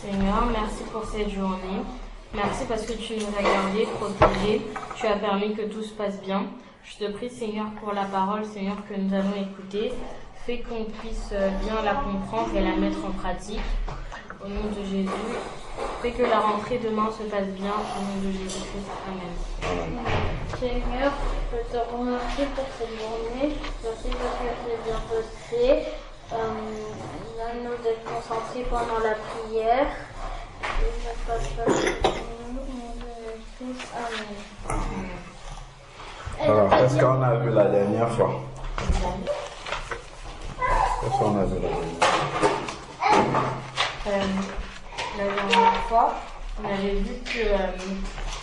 Seigneur, merci pour cette journée. Merci parce que tu nous as gardés, protégés. Tu as permis que tout se passe bien. Je te prie, Seigneur, pour la parole, Seigneur, que nous allons écouter. Fais qu'on puisse bien la comprendre et la mettre en pratique. Au nom de Jésus. Fais que la rentrée demain se passe bien. Au nom de Jésus-Christ. Amen. Seigneur, je te remercie pour cette journée. Merci parce que c'est bien passé. Donne-nous d'être concentrés pendant la prière. Et je passe pas au nom de Jésus. Amen. Alors, qu'est-ce qu'on a vu la dernière fois? Qu'est-ce qu'on a vu la dernière fois? La dernière fois, on avait vu que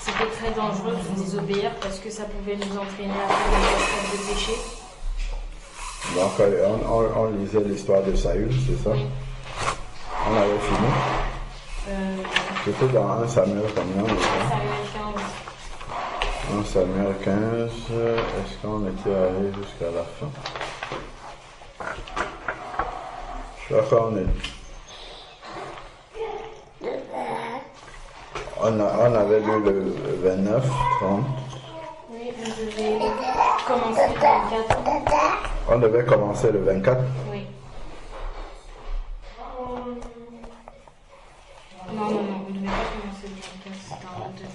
c'était très dangereux de désobéir parce que ça pouvait nous entraîner à faire des actes de péché. Donc, on lisait l'histoire de Saül, c'est ça? Oui. On avait fini? C'était dans 1 Samuel combien? Samuel 15. 1 Samuel 15, est-ce qu'on était allé jusqu'à la fin? Je crois qu'on est... On avait lu le 29, 30. Oui, on devait commencer le 24. On devait commencer le 24. Oui. Non, on devait pas commencer le 24, c'était un autre.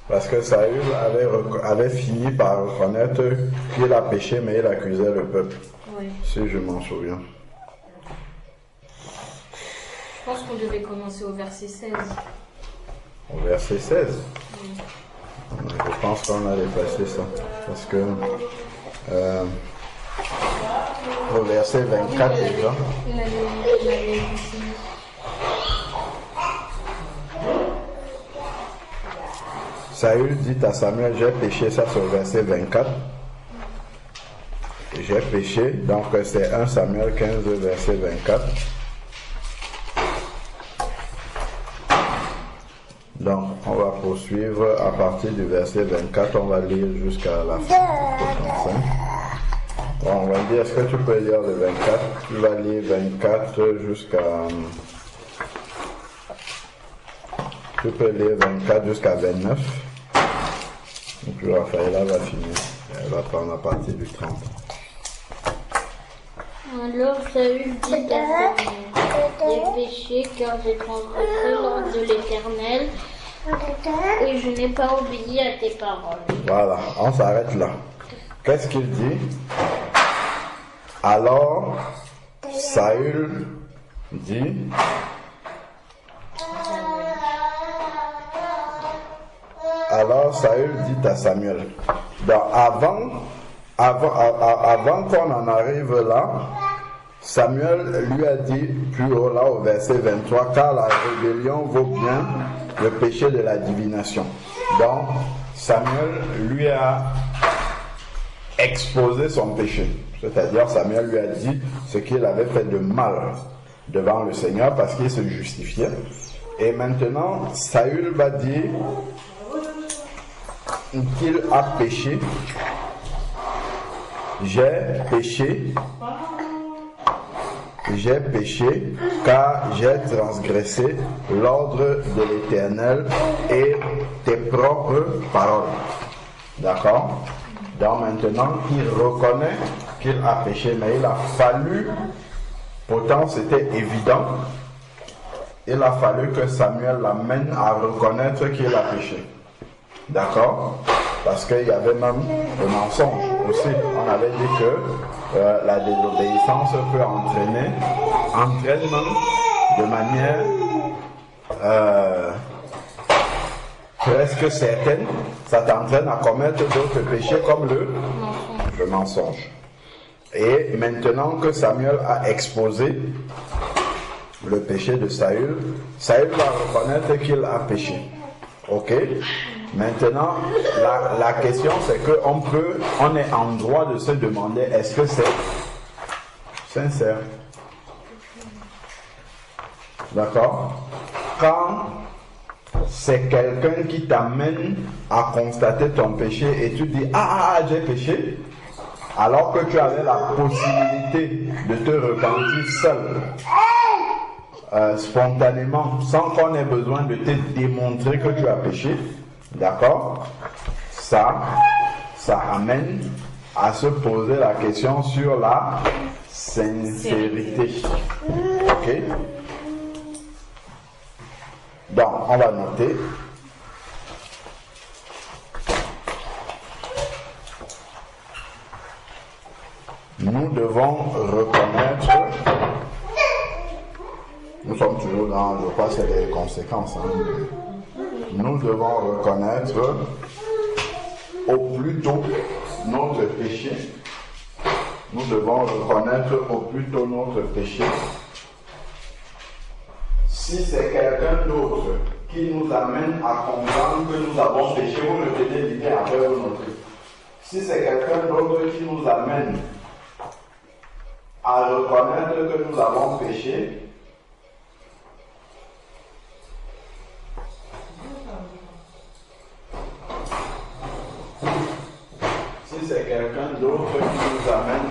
Parce que Saül avait fini par reconnaître qu'il a péché, mais il accusait le peuple. Oui. Si je m'en souviens. Je pense qu'on devait commencer au verset 16. Au verset 16. Oui. Je pense qu'on a dépassé ça. Parce que au verset 24 déjà. Il avait ici. Saül dit à Samuel, j'ai péché, ça c'est au verset 24. J'ai péché, donc c'est 1 Samuel 15, verset 24. Donc, on va poursuivre à partir du verset 24, on va lire jusqu'à la fin. 35. Bon, on va dire, est-ce que tu peux lire le 24? Tu vas lire 24 jusqu'à... Tu peux lire 24 jusqu'à 29. Et puis Raphaëla va finir. Elle va prendre la partie du 30. Alors Saül dit à Samuel, j'ai péché car j'ai transgressé l'ordre de l'Éternel et je n'ai pas obéi à tes paroles. Voilà, on s'arrête là. Qu'est-ce qu'il dit? Alors, Saül dit... Alors Saül dit à Samuel, donc avant qu'on en arrive là, Samuel lui a dit plus haut là au verset 23, car la rébellion vaut bien le péché de la divination. Donc Samuel lui a exposé son péché, c'est-à-dire Samuel lui a dit ce qu'il avait fait de mal devant le Seigneur parce qu'il se justifiait. Et maintenant Saül va dire qu'il a péché. J'ai péché car j'ai transgressé l'ordre de l'Éternel et tes propres paroles. D'accord? Donc maintenant, il reconnaît qu'il a péché, mais il a fallu, pourtant c'était évident, il a fallu que Samuel l'amène à reconnaître qu'il a péché. D'accord? Parce qu'il y avait même le mensonge aussi. On avait dit que la désobéissance peut entraîne même de manière presque certaine, ça t'entraîne à commettre d'autres péchés comme le mensonge. Et maintenant que Samuel a exposé le péché de Saül, Saül va reconnaître qu'il a péché. Ok? Maintenant, la question c'est on est en droit de se demander est-ce que c'est sincère? D'accord? Quand c'est quelqu'un qui t'amène à constater ton péché et tu dis j'ai péché, alors que tu avais la possibilité de te repentir seul, spontanément, sans qu'on ait besoin de te démontrer que tu as péché, d'accord? Ça amène à se poser la question sur la sincérité. Ok? Donc, on va noter. Nous devons reconnaître, nous sommes toujours dans, je crois, c'est les conséquences. Nous devons reconnaître au plus tôt notre péché. Nous devons reconnaître au plus tôt notre péché. Si c'est quelqu'un d'autre qui nous amène à comprendre que nous avons péché, vous le tenez l'idée après vous notez. Si c'est quelqu'un d'autre qui nous amène à reconnaître que nous avons péché, si c'est quelqu'un d'autre qui nous amène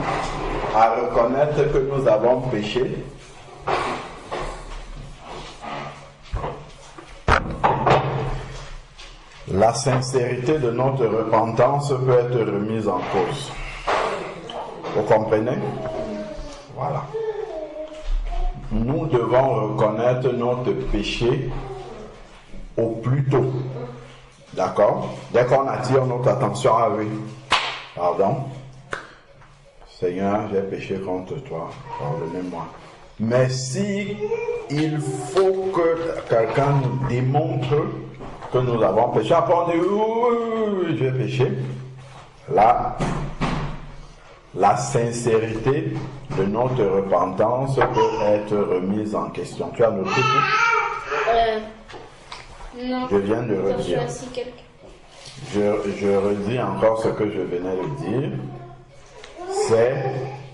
à reconnaître que nous avons péché, la sincérité de notre repentance peut être remise en cause. Vous comprenez? Voilà. Nous devons reconnaître notre péché au plus tôt. D'accord? Dès qu'on attire notre attention à lui. Pardon. Seigneur, j'ai péché contre toi. Pardonnez-moi. Mais si il faut que quelqu'un nous démontre que nous avons péché, après on dit oui, j'ai péché. Là, la sincérité de notre repentance peut être remise en question. Tu as noté tout? Non. Je viens de redire. Je redis encore ce que je venais de dire. C'est,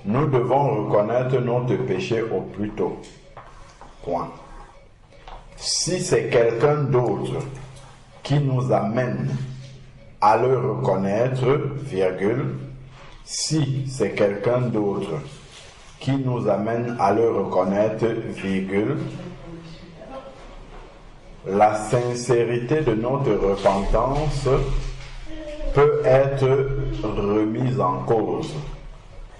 nous devons reconnaître notre péché au plus tôt. Point. Si c'est quelqu'un d'autre qui nous amène à le reconnaître, virgule, si c'est quelqu'un d'autre qui nous amène à le reconnaître, virgule, la sincérité de notre repentance peut être remise en cause.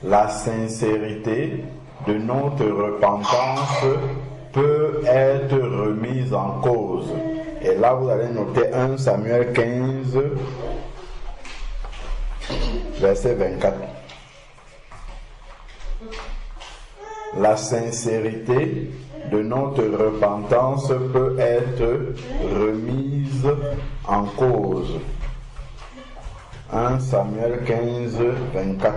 La sincérité de notre repentance peut être remise en cause. Et là, vous allez noter 1 Samuel 15, verset 24. La sincérité de notre repentance peut être remise en cause. 1 Samuel 15, 24.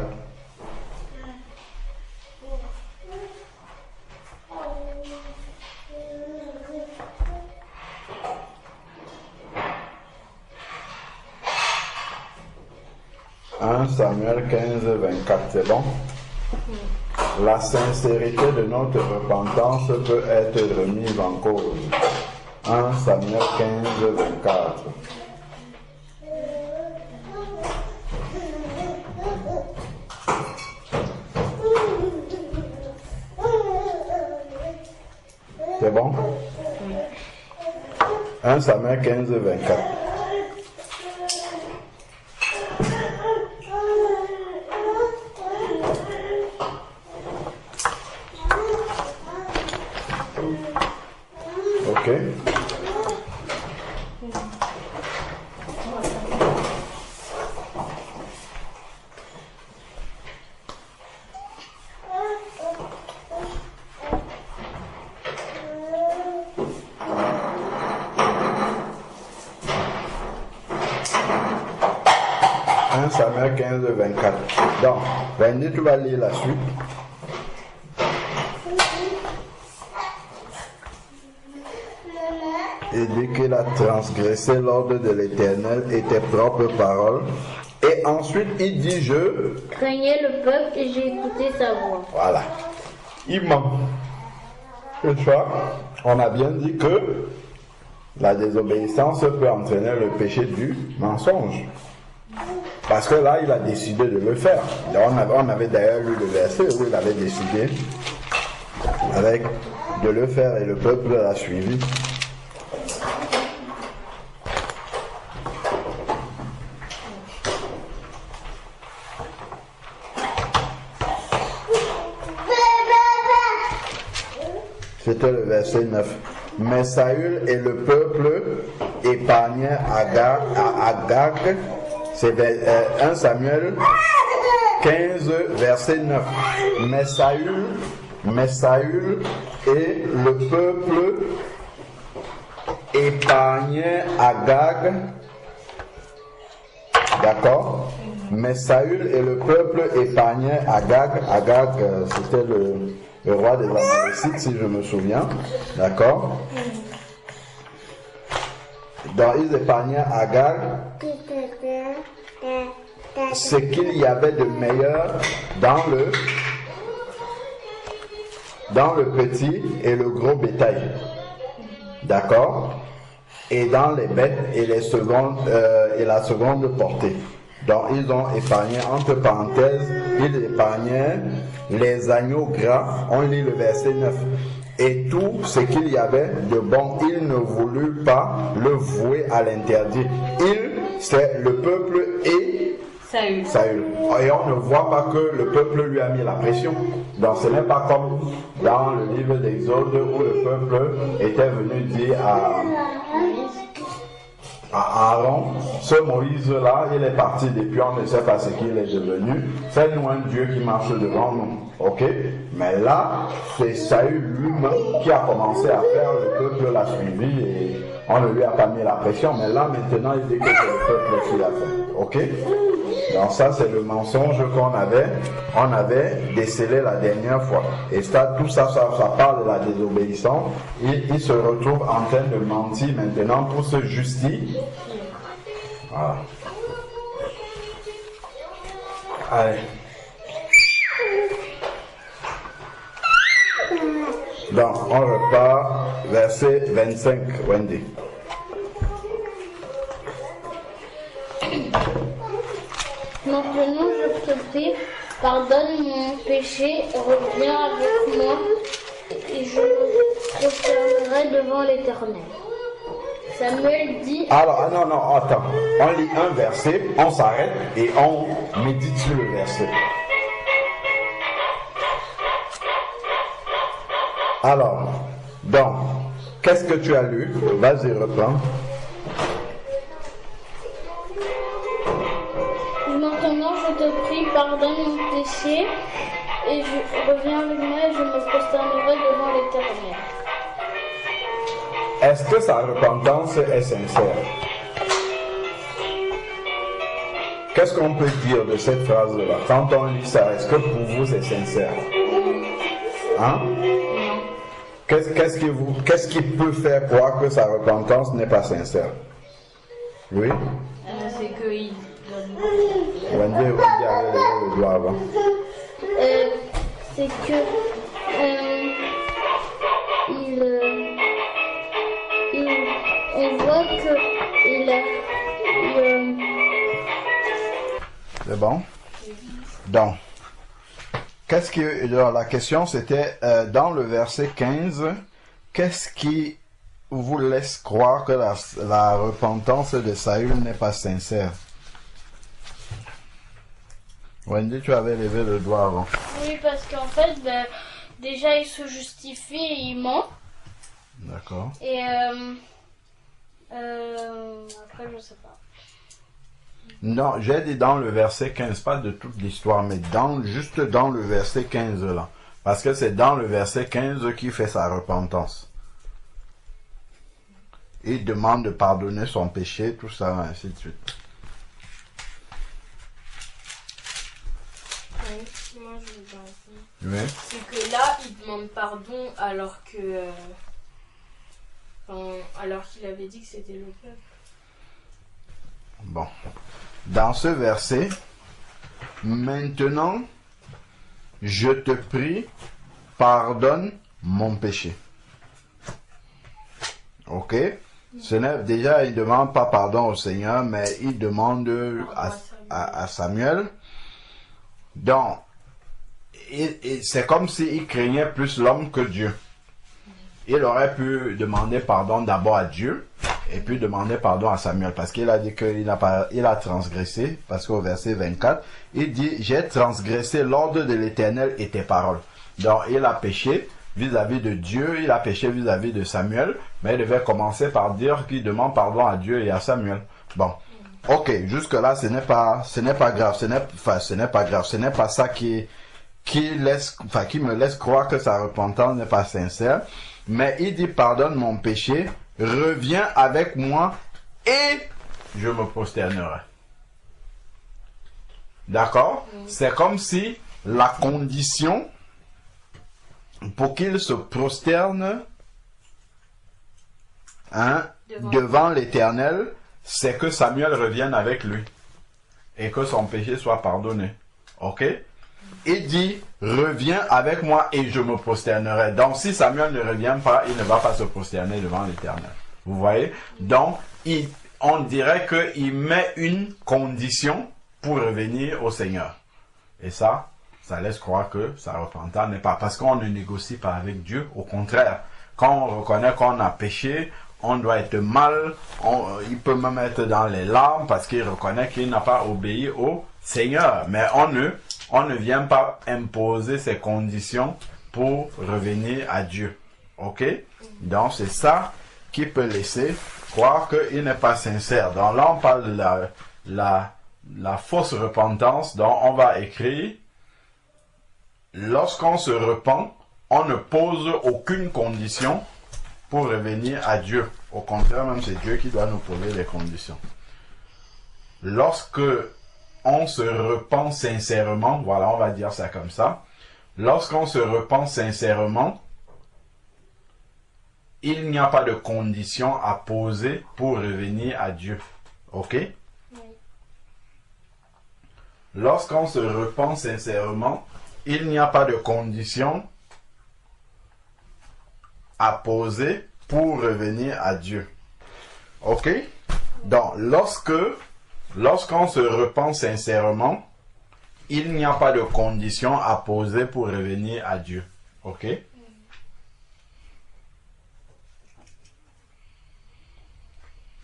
Samuel 15, 24, c'est bon? La sincérité de notre repentance peut être remise en cause. 1 Samuel 15, 24. C'est bon? 1 Samuel 15, 24. Ok. Samuel 15, 24. Donc, Wendy, tu vas lire la suite. Et dit qu'il a transgressé l'ordre de l'Éternel et tes propres paroles. Et ensuite, il dit, je craignais le peuple et j'ai écouté sa voix. Voilà. Il ment. Une fois, on a bien dit que la désobéissance peut entraîner le péché du mensonge. Parce que là, il a décidé de le faire. On avait d'ailleurs lu le verset où il avait décidé de le faire et le peuple l'a suivi. C'était le verset 9. Mais Saül et le peuple épargnaient Agag. C'est 1 Samuel 15, verset 9. Mais Saül et le peuple épargnaient Agag. D'accord? Mais Saül et le peuple épargnaient Agag. Agag, c'était le roi des Amalécites, si je me souviens. D'accord? Donc, ils épargnaient Agag ce qu'il y avait de meilleur dans le petit et le gros bétail. D'accord? Et dans les bêtes et la seconde portée. Donc ils ont épargné, entre parenthèses, ils épargnaient les agneaux gras. On lit le verset 9. Et tout ce qu'il y avait de bon, il ne voulut pas le vouer à l'interdit. C'est le peuple et Saül. Et on ne voit pas que le peuple lui a mis la pression. Donc ce n'est pas comme dans le livre d'Exode où le peuple était venu dire à Aaron, ce Moïse-là, il est parti depuis, on ne sait pas ce qu'il est devenu. Fais-nous un Dieu qui marche devant nous. Ok? Mais là, c'est Saül lui-même qui a commencé à faire, le peuple l'a suivi et on ne lui a pas mis la pression. Mais là, maintenant, il dit que c'est le peuple qui l'a fait. Ok? Donc ça, c'est le mensonge on avait décelé la dernière fois. Et ça, tout ça, ça parle de la désobéissance. Il se retrouve en train de mentir maintenant pour se justifier. Voilà. Allez. Donc, on repart, verset 25, Wendy. Maintenant, je te prie, pardonne mon péché, reviens avec moi, et je me prosternerai devant l'Éternel. Samuel dit... Alors, non, attends. On lit un verset, on s'arrête et on médite sur le verset. Alors, donc, qu'est-ce que tu as lu? Vas-y, reprends. Maintenant, je te prie, pardonne mon péché, et je reviens avec moi et je me prosternerai devant l'Éternel. Est-ce que sa repentance est sincère? Qu'est-ce qu'on peut dire de cette phrase-là? Quand on lit ça, est-ce que pour vous c'est sincère? Hein? Qu'est-ce qui peut faire croire que sa repentance n'est pas sincère? Oui? C'est qu'il Wendy avait levé le doigt avant. C'est que on voit que C'est bon? Donc, la question c'était dans le verset 15, qu'est-ce qui vous laisse croire que la repentance de Saül n'est pas sincère? Wendy, tu avais levé le doigt avant. Oui, parce qu'en fait, déjà il se justifie et il ment. D'accord. Et après, je sais pas. Non, j'ai dit dans le verset 15, pas de toute l'histoire, mais juste dans le verset 15 là. Parce que c'est dans le verset 15 qu'il fait sa repentance. Il demande de pardonner son péché, tout ça, ainsi de suite. Oui, moi je veux dire aussi. Oui. C'est que là, il demande pardon alors que. Alors qu'il avait dit que c'était le peuple. Bon. Dans ce verset, maintenant, je te prie, pardonne mon péché. Ok? Déjà, il ne demande pas pardon au Seigneur, mais il demande à Samuel. Donc, c'est comme s'il craignait plus l'homme que Dieu. Il aurait pu demander pardon d'abord à Dieu et puis demander pardon à Samuel parce qu'il a dit qu'il a transgressé, parce qu'au verset 24, il dit « J'ai transgressé l'ordre de l'Éternel et tes paroles ». Donc, il a péché vis-à-vis de Dieu, il a péché vis-à-vis de Samuel, mais il devait commencer par dire qu'il demande pardon à Dieu et à Samuel. Bon, ok, jusque-là, ce n'est pas grave, ce n'est pas grave, ce n'est pas ça qui me laisse croire que sa repentance n'est pas sincère. Mais il dit, pardonne mon péché, reviens avec moi et je me prosternerai. D'accord? C'est comme si la condition pour qu'il se prosterne devant l'Éternel, c'est que Samuel revienne avec lui et que son péché soit pardonné. Ok? Il dit, reviens avec moi et je me prosternerai. Donc, si Samuel ne revient pas, il ne va pas se prosterner devant l'Éternel. Vous voyez? Donc, on dirait qu'il met une condition pour revenir au Seigneur. Et ça laisse croire que sa repentance n'est pas. Parce qu'on ne négocie pas avec Dieu. Au contraire, quand on reconnaît qu'on a péché, on doit être mal. Il peut même être dans les larmes parce qu'il reconnaît qu'il n'a pas obéi au Seigneur. Mais on ne vient pas imposer ces conditions pour revenir à Dieu. Ok? Donc, c'est ça qui peut laisser croire qu'il n'est pas sincère. Donc, là, on parle de la fausse repentance. Donc, on va écrire, lorsqu'on se repent, on ne pose aucune condition pour revenir à Dieu. Au contraire, même c'est Dieu qui doit nous poser les conditions. Lorsque on se repent sincèrement, voilà, on va dire ça comme ça. Lorsqu'on se repent sincèrement, il n'y a pas de condition à poser pour revenir à Dieu. Ok? Oui. Lorsqu'on se repent sincèrement, il n'y a pas de condition à poser pour revenir à Dieu. Ok? Donc, lorsqu'on se repent sincèrement, il n'y a pas de condition à poser pour revenir à Dieu. Ok?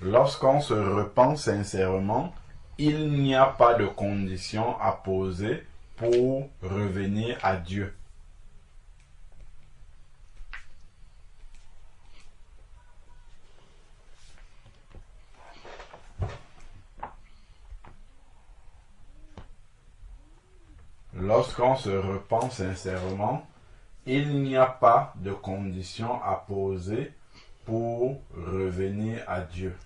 Lorsqu'on se repent sincèrement, il n'y a pas de condition à poser pour revenir à Dieu. Lorsqu'on se repent sincèrement, il n'y a pas de condition à poser pour revenir à Dieu.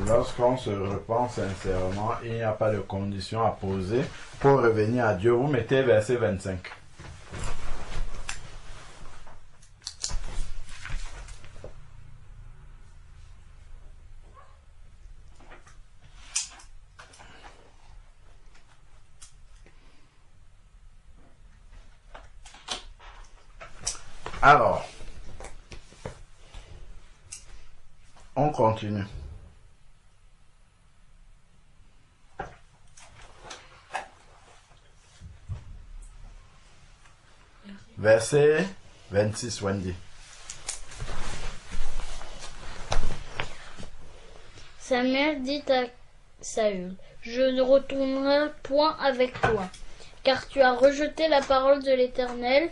Lorsqu'on se repent sincèrement, il n'y a pas de condition à poser pour revenir à Dieu. Vous mettez verset 25. Alors, on continue. Verset 26, Wendy. Samuel dit à Saül, je ne retournerai point avec toi, car tu as rejeté la parole de l'Éternel,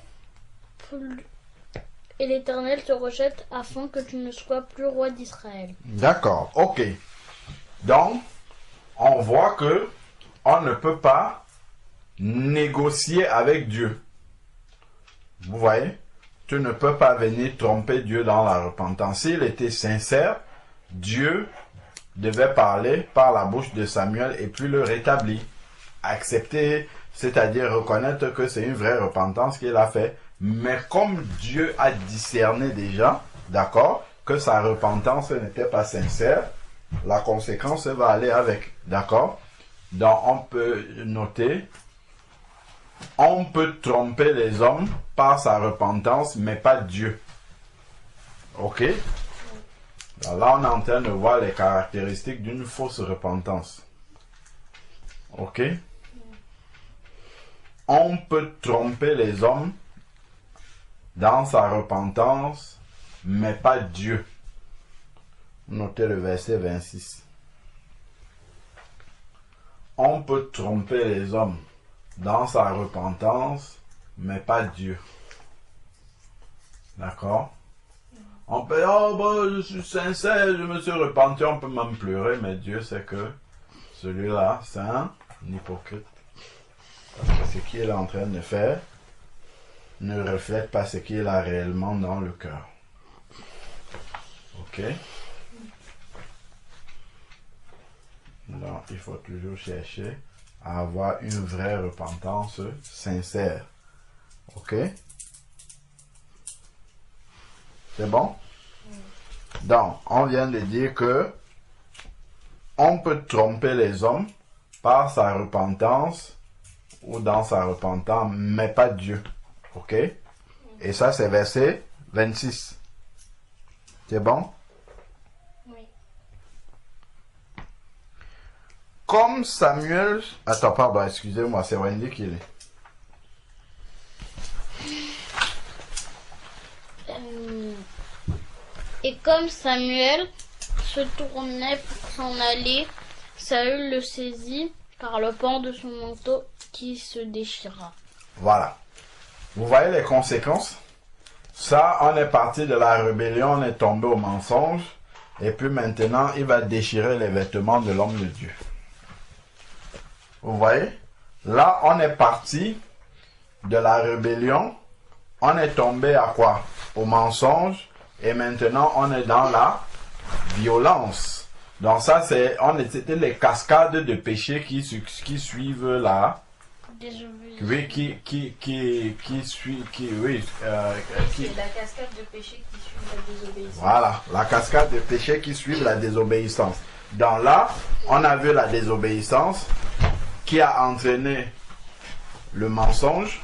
et l'Éternel te rejette afin que tu ne sois plus roi d'Israël. D'accord, ok. Donc, on voit que on ne peut pas négocier avec Dieu. Vous voyez, tu ne peux pas venir tromper Dieu dans la repentance. S'il était sincère, Dieu devait parler par la bouche de Samuel et puis le rétablir. Accepter, c'est-à-dire reconnaître que c'est une vraie repentance qu'il a fait, Mais comme Dieu a discerné déjà, d'accord, que sa repentance n'était pas sincère, la conséquence va aller avec, d'accord. Donc on peut noter, on peut tromper les hommes par sa repentance, mais pas Dieu. Ok? Alors là, on est en train de voir les caractéristiques d'une fausse repentance. Ok? On peut tromper les hommes dans sa repentance, mais pas Dieu. Notez le verset 26. On peut tromper les hommes dans sa repentance, mais pas Dieu. D'accord? On peut, oh, bon, je suis sincère, je me suis repenti, on peut même pleurer, mais Dieu sait que celui-là, c'est un hypocrite. Parce que ce qu'il est en train de faire ne reflète pas ce qu'il a réellement dans le cœur. Ok? Donc, il faut toujours chercher à avoir une vraie repentance sincère. Ok? C'est bon? Donc, on vient de dire que on peut tromper les hommes par sa repentance ou dans sa repentance, mais pas Dieu. Ok? Et ça, c'est verset 26. C'est bon? Oui. Comme Samuel... Attends, pardon, excusez-moi, c'est Wendy qui est. Et comme Samuel se tournait pour s'en aller, Saül le saisit par le pan de son manteau qui se déchira. Voilà. Vous voyez les conséquences? Ça, on est parti de la rébellion, on est tombé au mensonge. Et puis maintenant, il va déchirer les vêtements de l'homme de Dieu. Vous voyez? Là, on est parti de la rébellion. On est tombé à quoi? Au mensonge. Et maintenant, on est dans la violence. Donc ça, c'était les cascades de péchés qui suivent la... Oui, C'est la cascade de péchés qui suit la désobéissance. Voilà, la cascade de péchés qui suivent la désobéissance. Dans là, on a vu la désobéissance qui a entraîné le mensonge.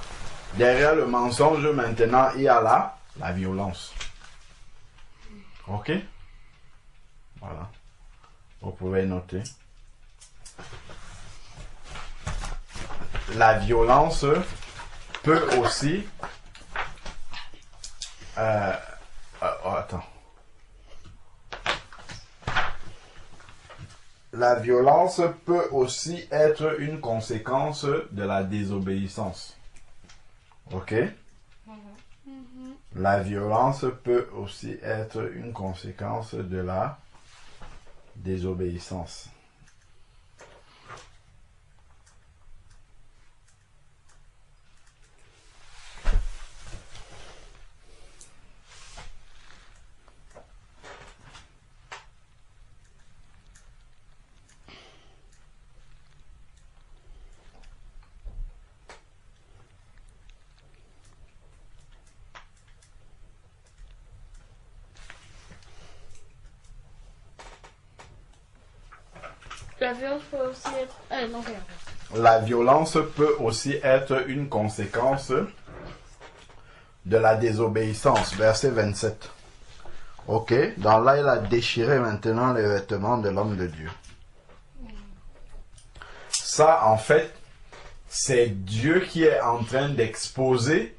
Derrière le mensonge, maintenant, il y a la violence. Ok? Voilà. Vous pouvez noter. La violence peut aussi... attends. La violence peut aussi être une conséquence de la désobéissance. Ok? La violence peut aussi être une conséquence de la désobéissance. La violence peut aussi être... La violence peut aussi être une conséquence de la désobéissance. Verset 27. Ok, donc là, il a déchiré maintenant les vêtements de l'homme de Dieu. Ça, en fait, c'est Dieu qui est en train d'exposer.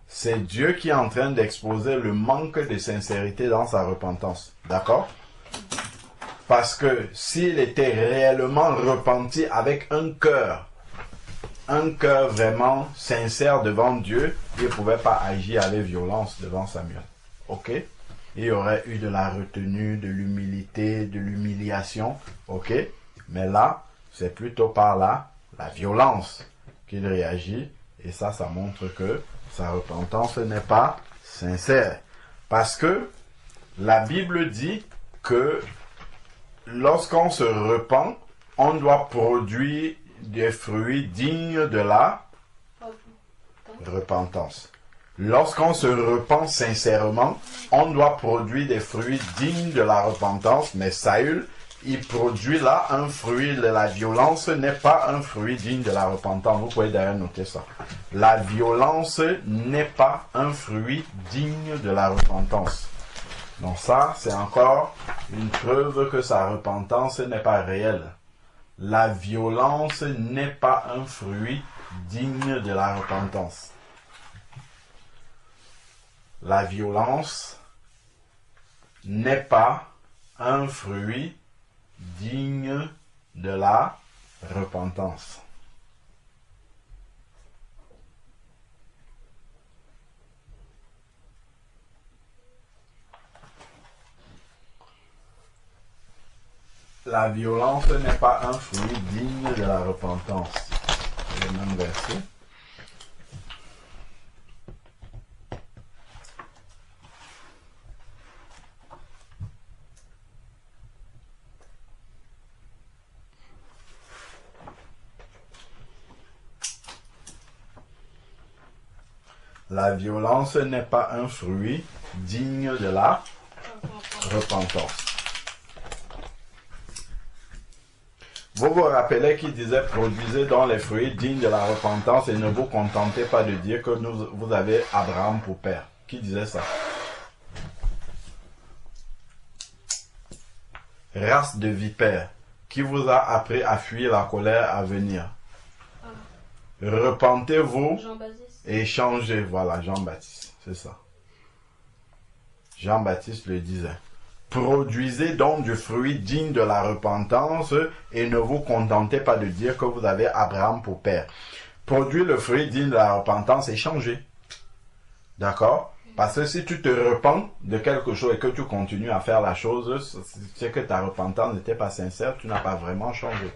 C'est Dieu qui est en train d'exposer le manque de sincérité dans sa repentance. D'accord? Parce que s'il était réellement repenti avec un cœur vraiment sincère devant Dieu, il ne pouvait pas agir avec violence devant Samuel. Ok? Il y aurait eu de la retenue, de l'humilité, de l'humiliation. Ok? Mais là, c'est plutôt par la violence qu'il réagit. Et ça montre que sa repentance n'est pas sincère. Parce que la Bible dit que lorsqu'on se repent, on doit produire des fruits dignes de la Repentance. Lorsqu'on se repent sincèrement, on doit produire des fruits dignes de la repentance, mais Saül, il produit là un fruit de la violence, n'est pas un fruit digne de la repentance. Vous pouvez d'ailleurs noter ça. La violence n'est pas un fruit digne de la repentance. Donc ça, c'est encore une preuve que sa repentance n'est pas réelle. La violence n'est pas un fruit digne de la repentance. La violence n'est pas un fruit digne de la repentance. La violence n'est pas un fruit digne de la repentance. C'est le même verset. La violence n'est pas un fruit digne de la repentance. Vous vous rappelez qu'il disait « Produisez donc les fruits dignes de la repentance et ne vous contentez pas de dire que vous avez Abraham pour père. » Qui disait ça? Race de vipères, qui vous a appris à fuir la colère à venir. Repentez-vous et changez. Voilà, Jean-Baptiste, c'est ça. Jean-Baptiste le disait. Produisez donc du fruit digne de la repentance et ne vous contentez pas de dire que vous avez Abraham pour père. Produire le fruit digne de la repentance et changer. D'accord? Parce que si tu te repens de quelque chose et que tu continues à faire la chose, c'est que ta repentance n'était pas sincère, tu n'as pas vraiment changé.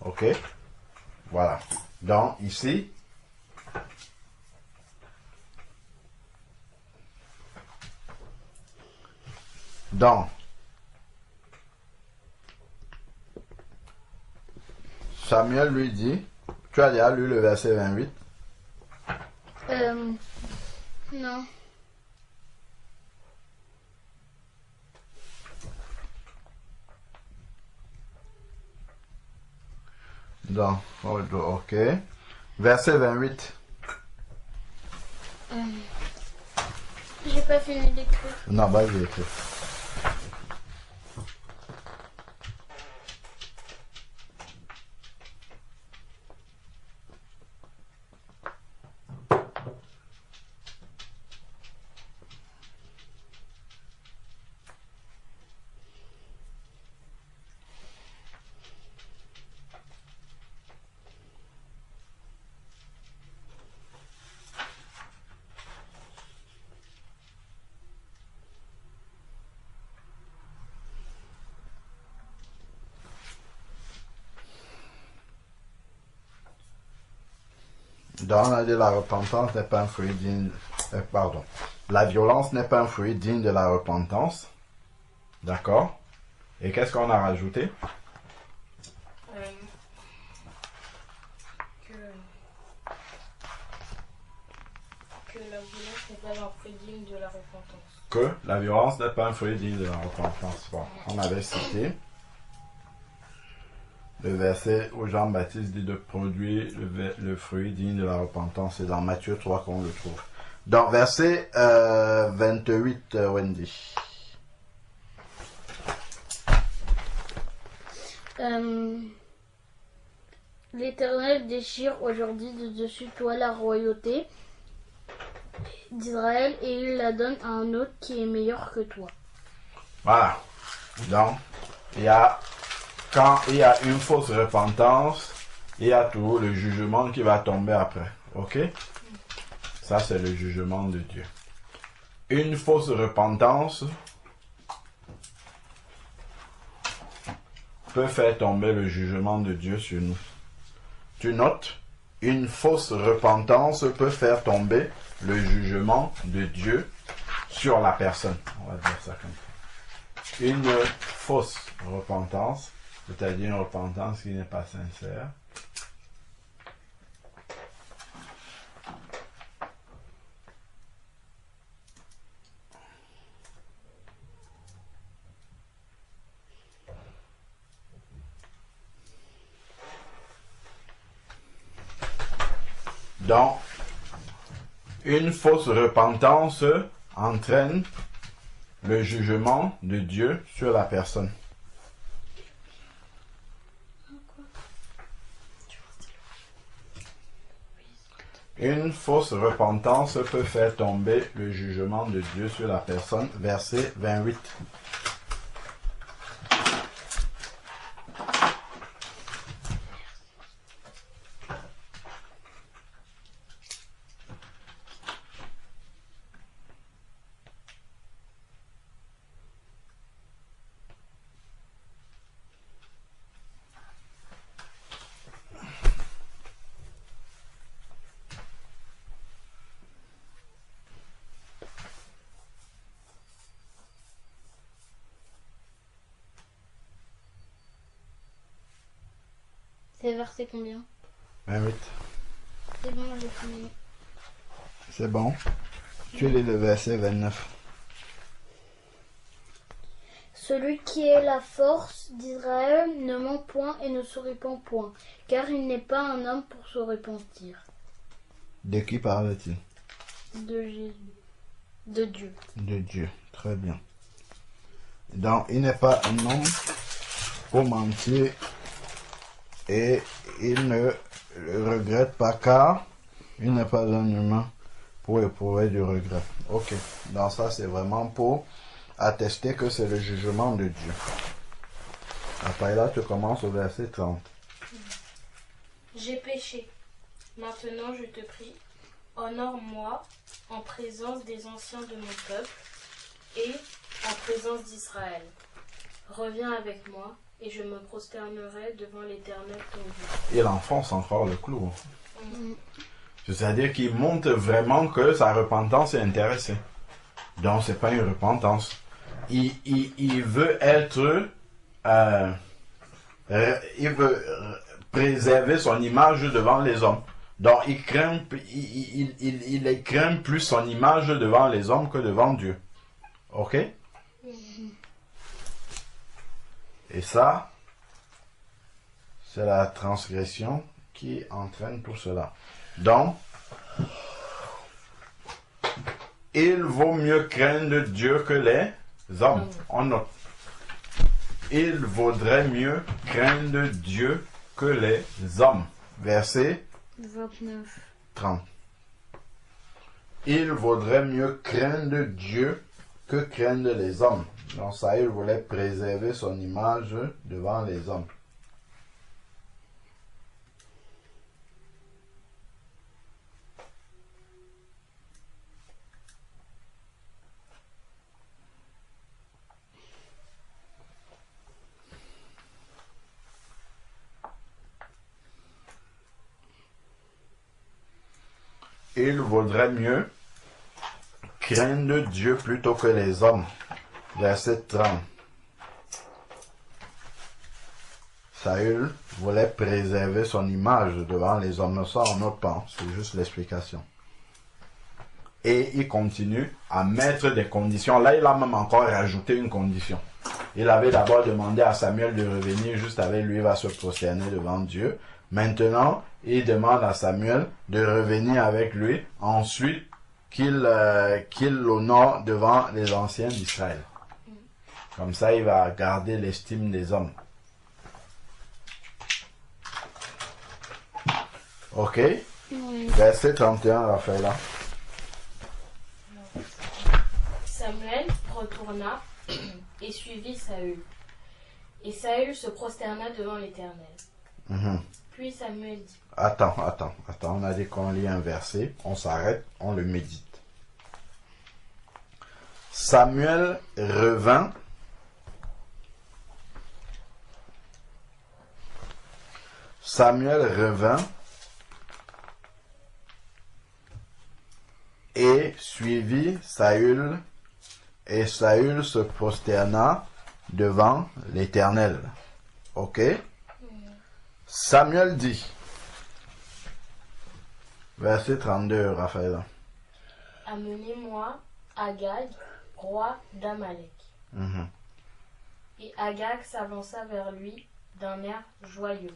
Ok? Voilà. Donc, ici, Samuel lui dit, tu as déjà lu le verset 28? Non. Donc, ok. Verset 28. J'ai pas fini d'écrire. Non, vas-y, écris. Donc, on a dit la repentance n'est pas un fruit digne. Pardon. La violence n'est pas un fruit digne de la repentance. D'accord? Et qu'est-ce qu'on a rajouté? Que la violence n'est pas un fruit digne de la repentance. Que la violence n'est pas un fruit digne de la repentance. Bon, on avait cité le verset où Jean-Baptiste dit de produire le fruit digne de la repentance. C'est dans Matthieu 3 qu'on le trouve. Donc, verset 28, Wendy. L'Éternel déchire aujourd'hui de dessus toi la royauté d'Israël et il la donne à un autre qui est meilleur que toi. Voilà. Donc, quand il y a une fausse repentance, il y a toujours le jugement qui va tomber après. Ok? Ça, c'est le jugement de Dieu. Une fausse repentance peut faire tomber le jugement de Dieu sur nous. Tu notes? Une fausse repentance peut faire tomber le jugement de Dieu sur la personne. On va dire ça comme ça. Une fausse repentance, c'est-à-dire une repentance qui n'est pas sincère, Donc, une fausse repentance entraîne le jugement de Dieu sur la personne. Une fausse repentance peut faire tomber le jugement de Dieu sur la personne. Verset 28. C'est versé combien? 28. C'est bon, j'ai fini. C'est bon. Tu lis le verset 29. Celui qui est la force d'Israël ne ment point et ne se répand point, car il n'est pas un homme pour se repentir. De qui parle-t-il? De Jésus. De Dieu. De Dieu. Très bien. Donc, il n'est pas un homme pour mentir et il ne le regrette pas car il n'est pas un humain pour éprouver du regret. Ok. Donc ça, c'est vraiment pour attester que c'est le jugement de Dieu. Après là, tu commences au verset 30. J'ai péché. Maintenant, je te prie, honore-moi en présence des anciens de mon peuple et en présence d'Israël. Reviens avec moi et je me prosternerai devant l'Éternel ton Dieu. Il enfonce encore le clou. C'est-à-dire qu'il montre vraiment que sa repentance est intéressée. Donc, c'est pas une repentance. Il veut être... il veut préserver son image devant les hommes. Donc, il craint plus son image devant les hommes que devant Dieu. Ok? Et ça, c'est la transgression qui entraîne tout cela. Donc, il vaut mieux craindre Dieu que les hommes. On note. Il vaudrait mieux craindre Dieu que les hommes. Verset 29. 30. Il vaudrait mieux craindre Dieu que craindre les hommes. Donc ça, il voulait préserver son image devant les hommes. Il vaudrait mieux craindre Dieu plutôt que les hommes. Verset 30. Saül voulait préserver son image devant les hommes. Ça, on note pas, c'est juste l'explication. Et il continue à mettre des conditions. Là, il a même encore rajouté une condition. Il avait d'abord demandé à Samuel de revenir juste avec lui, il va se prosterner devant Dieu. Maintenant, il demande à Samuel de revenir avec lui, ensuite qu'il l'honore devant les anciens d'Israël. Comme ça, il va garder l'estime des hommes. Ok? Oui. Verset 31, Raphaël. Samuel retourna et suivit Saül. Et Saül se prosterna devant l'Éternel. Puis Samuel dit... Attends. On a dit qu'on lit un verset, on s'arrête, on le médite. Samuel revint. Et suivit Saül, et Saül se prosterna devant l'Éternel. Ok? Samuel dit, verset 32, Raphaël. Amenez-moi Agag, roi d'Amalek. Et Agag s'avança vers lui d'un air joyeux.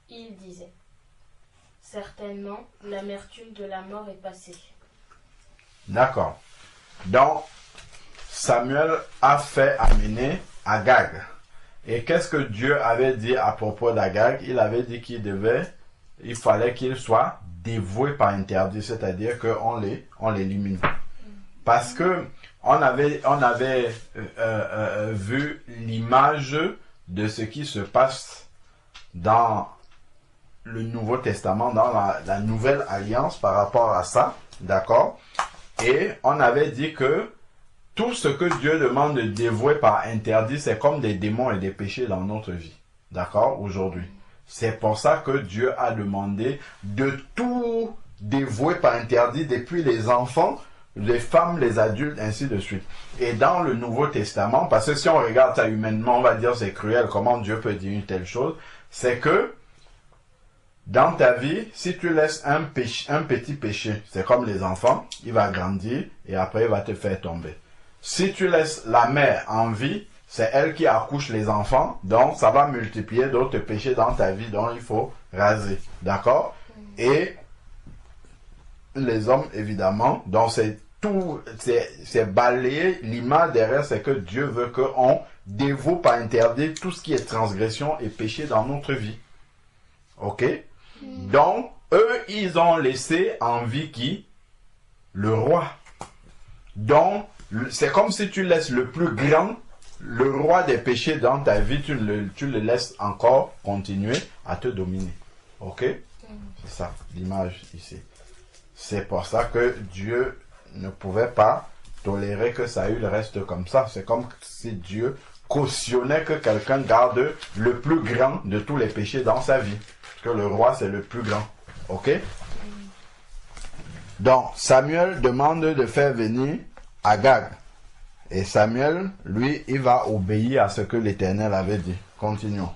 Il disait, Certainement, l'amertume de la mort est passée. D'accord. Donc, Samuel a fait amener Agag. Et qu'est-ce que Dieu avait dit à propos d'Agag? Il avait dit il fallait qu'il soit dévoué par interdit, c'est-à-dire qu'on l'élimine. Parce que on avait vu l'image de ce qui se passe dans le Nouveau Testament, dans la Nouvelle Alliance par rapport à ça, d'accord? Et on avait dit que tout ce que Dieu demande de dévouer par interdit, c'est comme des démons et des péchés dans notre vie, d'accord, aujourd'hui. C'est pour ça que Dieu a demandé de tout dévouer par interdit, depuis les enfants, les femmes, les adultes, ainsi de suite. Et dans le Nouveau Testament, parce que si on regarde ça humainement, on va dire c'est cruel, comment Dieu peut dire une telle chose, c'est que dans ta vie, si tu laisses un petit péché, c'est comme les enfants, il va grandir et après il va te faire tomber. Si tu laisses la mère en vie, c'est elle qui accouche les enfants, donc ça va multiplier d'autres péchés dans ta vie, donc il faut raser, d'accord? Et les hommes, évidemment, donc c'est balayer l'image derrière, c'est que Dieu veut qu'on dévoue par interdit tout ce qui est transgression et péché dans notre vie. Ok? Donc, eux, ils ont laissé en vie qui? Le roi. Donc, c'est comme si tu laisses le plus grand, le roi des péchés dans ta vie, tu le laisses encore continuer à te dominer. Ok? C'est ça, l'image ici. C'est pour ça que Dieu ne pouvait pas tolérer que Saül reste comme ça. C'est comme si Dieu cautionnait que quelqu'un garde le plus grand de tous les péchés dans sa vie. Que le roi, c'est le plus grand. Ok? Donc, Samuel demande de faire venir Agag. Et Samuel, lui, il va obéir à ce que l'Éternel avait dit. Continuons.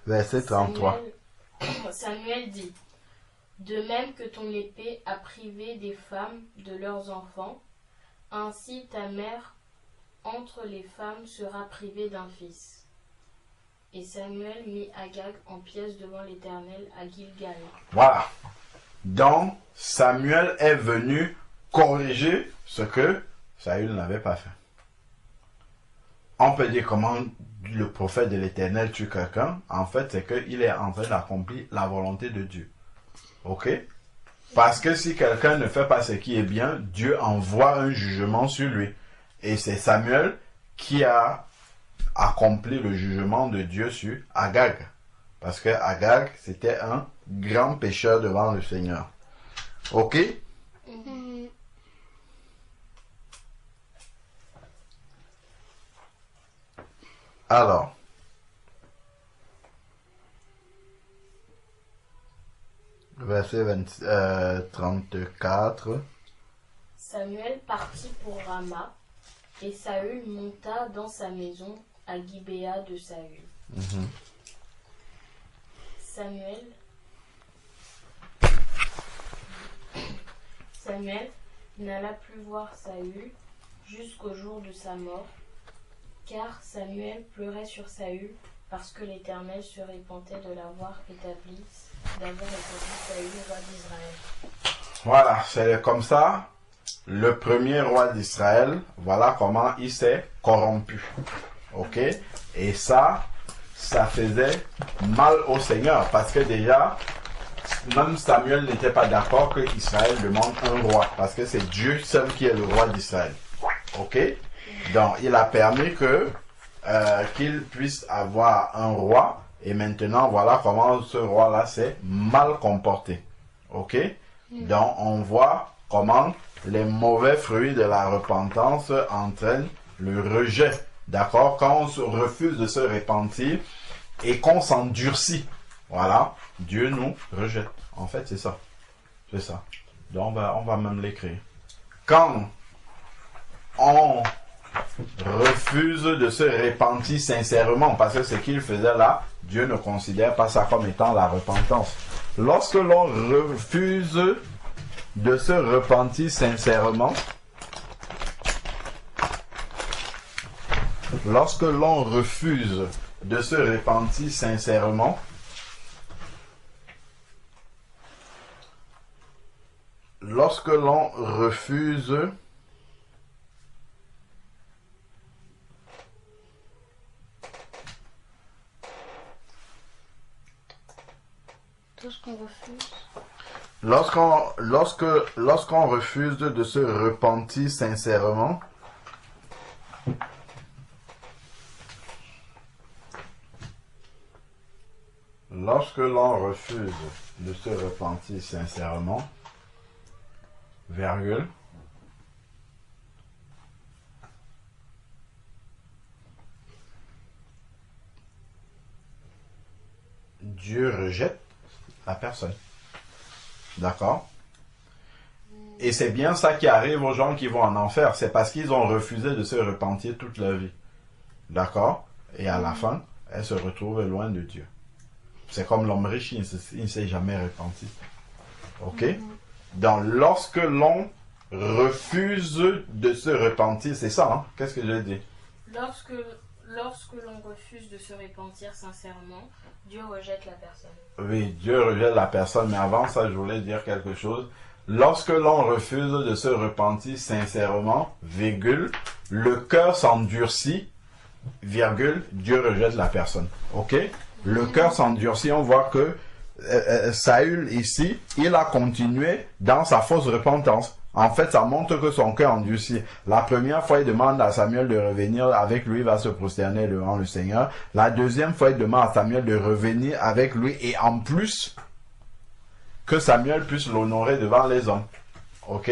Verset 33. Samuel dit: de même que ton épée a privé des femmes de leurs enfants, ainsi ta mère entre les femmes sera privée d'un fils. Et Samuel mit Agag en pièces devant l'Éternel à Gilgal. Voilà. Donc, Samuel est venu corriger ce que Saül n'avait pas fait. On peut dire comment le prophète de l'Éternel tue quelqu'un. En fait, c'est qu'il est en train d'accomplir la volonté de Dieu. Ok? Parce que si quelqu'un ne fait pas ce qui est bien, Dieu envoie un jugement sur lui. Et c'est Samuel qui a accompli le jugement de Dieu sur Agag. Parce que Agag, c'était un grand pécheur devant le Seigneur. Ok? Alors, verset 34. Samuel partit pour Rama, et Saül monta dans sa maison à Gibéa de Saül. Samuel n'alla plus voir Saül jusqu'au jour de sa mort, car Samuel pleurait sur Saül parce que l'Éternel se repentait de l'avoir établi Saül roi d'Israël. Voilà, c'est comme ça. Le premier roi d'Israël, voilà comment il s'est corrompu. Ok? Et ça faisait mal au Seigneur, parce que déjà, même Samuel n'était pas d'accord que Israël demande un roi, parce que c'est Dieu seul qui est le roi d'Israël. Ok? Donc, il a permis qu'il puisse avoir un roi, et maintenant, voilà comment ce roi-là s'est mal comporté. Ok? Donc, on voit comment les mauvais fruits de la repentance entraînent le rejet. D'accord? Quand on se refuse de se repentir et qu'on s'endurcit, voilà, Dieu nous rejette. En fait, c'est ça. C'est ça. Donc, on va même l'écrire. Quand on refuse de se repentir sincèrement, parce que ce qu'il faisait là, Dieu ne considère pas ça comme étant la repentance. Lorsque l'on refuse de se repentir sincèrement, lorsque l'on refuse Tout ce qu'on refuse. Lorsqu'on refuse de se repentir sincèrement, lorsque l'on refuse de se repentir sincèrement, virgule, Dieu rejette la personne. D'accord? Et c'est bien ça qui arrive aux gens qui vont en enfer. C'est parce qu'ils ont refusé de se repentir toute leur vie. D'accord? Et à la fin, elles se retrouvent loin de Dieu. C'est comme l'homme riche, il ne s'est jamais repenti. Ok? Donc, lorsque l'on refuse de se repentir, c'est ça, hein? Qu'est-ce que j'ai dit? Lorsque l'on refuse de se repentir sincèrement, Dieu rejette la personne. Oui, Dieu rejette la personne, mais avant ça, je voulais dire quelque chose. Lorsque l'on refuse de se repentir sincèrement, virgule, le cœur s'endurcit, virgule, Dieu rejette la personne. Ok? Le cœur s'endurcit, on voit que Saül ici, il a continué dans sa fausse repentance. En fait, ça montre que son cœur endurcit. La première fois, il demande à Samuel de revenir avec lui, il va se prosterner devant le Seigneur. La deuxième fois, il demande à Samuel de revenir avec lui et en plus, que Samuel puisse l'honorer devant les hommes. Ok?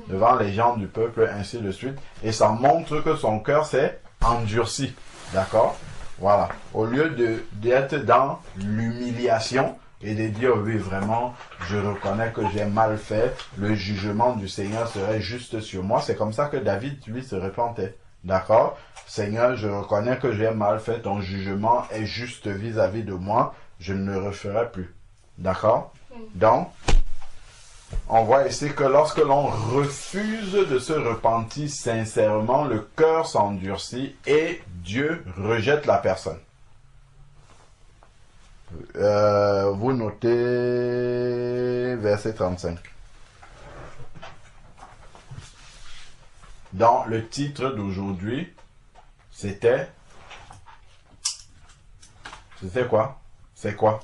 Devant les gens du peuple, ainsi de suite. Et ça montre que son cœur s'est endurci. D'accord? Voilà. Au lieu d'être dans l'humiliation et de dire, oui, vraiment, je reconnais que j'ai mal fait, le jugement du Seigneur serait juste sur moi. C'est comme ça que David, lui, se repentait. D'accord? Seigneur, je reconnais que j'ai mal fait, ton jugement est juste vis-à-vis de moi, je ne le referai plus. D'accord? Donc, on voit ici que lorsque l'on refuse de se repentir sincèrement, le cœur s'endurcit et Dieu rejette la personne. Vous notez verset 35. Dans le titre d'aujourd'hui, c'était quoi? C'est quoi?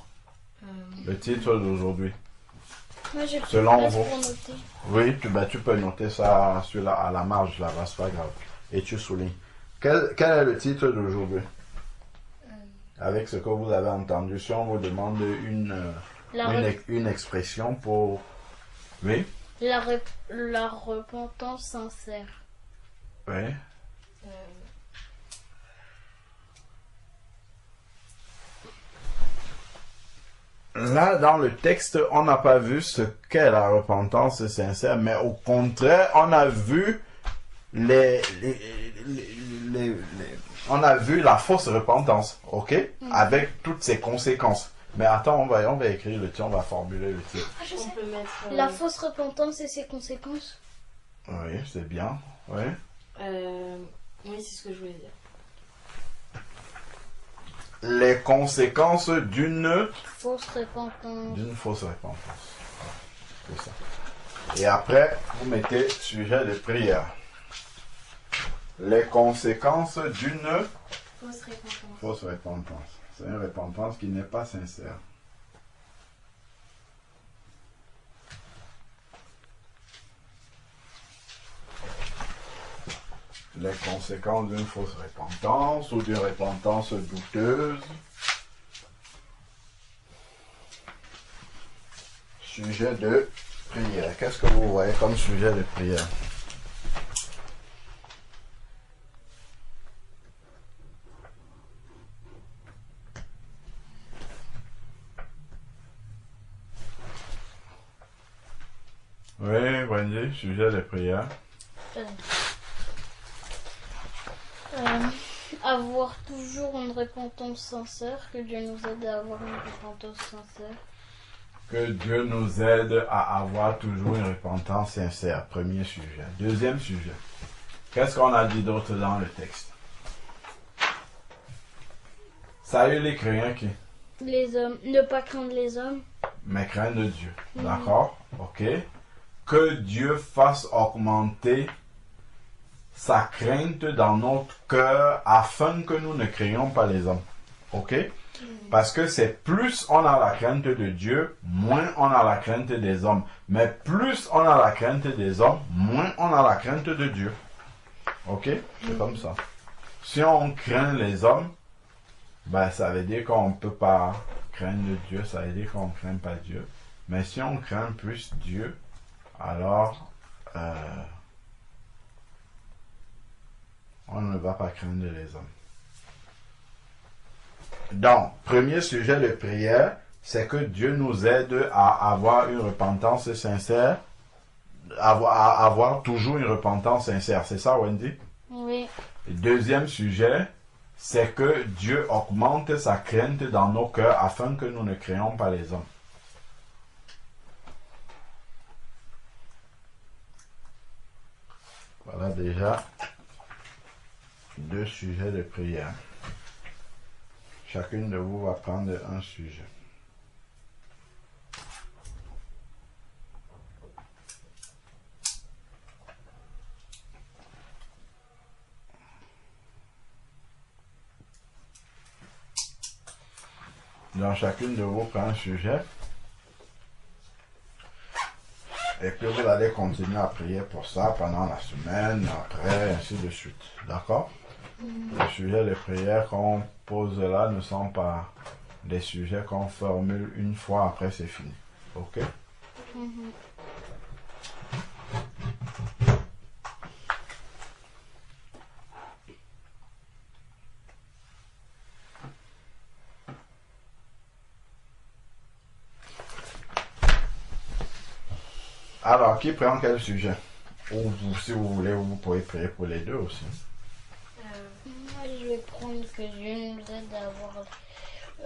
Le titre d'aujourd'hui. Moi, j'ai Selon place vous. pour noter. Oui, tu peux noter ça celui-là à la marge là-bas, c'est pas grave. Et tu soulignes. Quel est le titre d'aujourd'hui? Avec ce que vous avez entendu, si on vous demande une expression pour... Oui? La repentance sincère. Oui. Là, dans le texte, on n'a pas vu ce qu'est la repentance sincère, mais au contraire, on a vu on a vu la fausse repentance, ok? Avec toutes ses conséquences. Mais attends, on va écrire le titre, on va formuler le titre. Ah, je On sais. peut mettre... La fausse repentance et ses conséquences. Oui, c'est bien, oui. oui, c'est ce que je voulais dire. Les conséquences d'une Fausse repentance. fausse repentance. C'est ça. Et après, vous mettez sujet de prière. Les conséquences d'une Fausse repentance. fausse repentance. C'est une repentance qui n'est pas sincère. Les conséquences d'une fausse repentance ou d'une repentance douteuse. Sujet de prière. Qu'est-ce que vous voyez comme sujet de prière? Oui, Wendy, sujet de prière. Avoir toujours une repentance sincère, que Dieu nous aide à avoir une repentance sincère. Que Dieu nous aide à avoir toujours une repentance sincère. Premier sujet. Deuxième sujet. Qu'est-ce qu'on a dit d'autre dans le texte? Saül les croyants qui? Les hommes, ne pas craindre les hommes. Mais craindre Dieu. D'accord? Ok. que Dieu fasse augmenter sa crainte dans notre cœur afin que nous ne craignions pas les hommes. Ok? Parce que c'est plus on a la crainte de Dieu, moins on a la crainte des hommes. Mais plus on a la crainte des hommes, moins on a la crainte de Dieu. Ok? C'est comme ça. Si on craint les hommes, ben ça veut dire qu'on ne peut pas craindre Dieu, ça veut dire qu'on ne craint pas Dieu. Mais si on craint plus Dieu, alors on ne va pas craindre les hommes. Donc, premier sujet de prière, c'est que Dieu nous aide à avoir une repentance sincère, à avoir toujours une repentance sincère. C'est ça, Wendy? Oui. Deuxième sujet, c'est que Dieu augmente sa crainte dans nos cœurs afin que nous ne craignons pas les hommes. Voilà déjà 2 sujets de prière. Chacune de vous va prendre un sujet. Donc chacune de vous prend un sujet. Et puis vous allez continuer à prier pour ça pendant la semaine, après, ainsi de suite. D'accord? Les sujets de prière qu'on pose là ne sont pas des sujets qu'on formule une fois, après c'est fini. Ok? Alors, qui prend quel sujet? Ou vous, si vous voulez, vous pouvez prier pour les deux aussi. Moi, je vais prendre que Dieu nous aide à avoir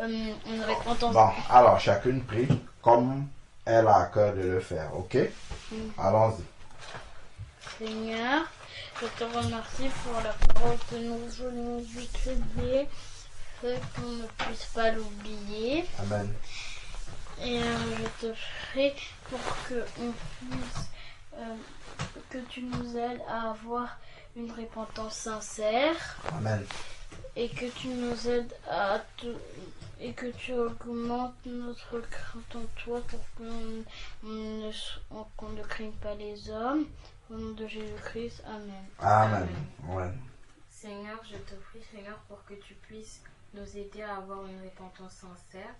une repentance. Bon, alors chacune prie comme elle a à cœur de le faire, ok? Allons-y. Seigneur, je te remercie pour la parole que nous venons d'étudier, fait qu'on ne puisse pas l'oublier. Amen. Et je te prie pour que on puisse, que tu nous aides à avoir une repentance sincère. Amen. Et que tu nous aides et que tu augmentes notre crainte en toi pour qu'on ne craigne pas les hommes. Au nom de Jésus-Christ, Amen. Amen. Ouais. Seigneur, je te prie, Seigneur, pour que tu puisses nous aider à avoir une repentance sincère.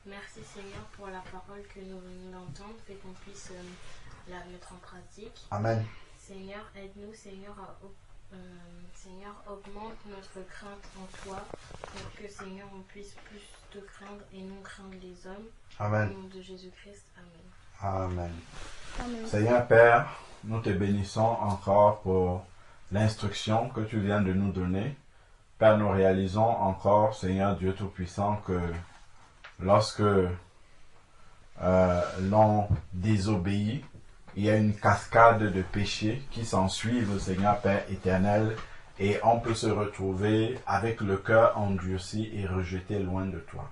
Merci, Seigneur, pour la parole que nous venons d'entendre et qu'on puisse la mettre en pratique. Amen. Seigneur, aide-nous, Seigneur, Seigneur, augmente notre crainte en toi pour que, Seigneur, on puisse plus te craindre et non craindre les hommes. Amen. Au nom de Jésus-Christ, Amen. Amen. Amen. Seigneur Père, nous te bénissons encore pour l'instruction que tu viens de nous donner. Père, nous réalisons encore, Seigneur Dieu Tout-Puissant, que lorsque l'on désobéit, il y a une cascade de péchés qui s'ensuivent, Seigneur Père éternel, et on peut se retrouver avec le cœur endurci et rejeté loin de toi.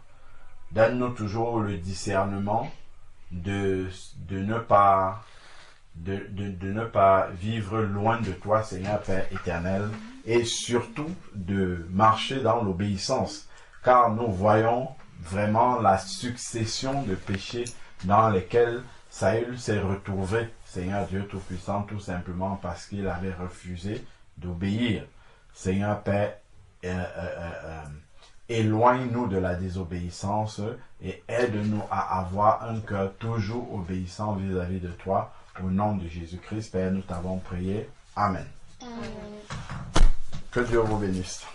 Donne-nous toujours le discernement de ne pas vivre loin de toi, Seigneur Père éternel, et surtout de marcher dans l'obéissance, car nous voyons vraiment la succession de péchés dans lesquels Saül s'est retrouvé, Seigneur Dieu Tout-Puissant, tout simplement parce qu'il avait refusé d'obéir. Seigneur Père, éloigne-nous de la désobéissance et aide-nous à avoir un cœur toujours obéissant vis-à-vis de toi. Au nom de Jésus-Christ, Père, nous t'avons prié. Amen. Amen. Que Dieu vous bénisse.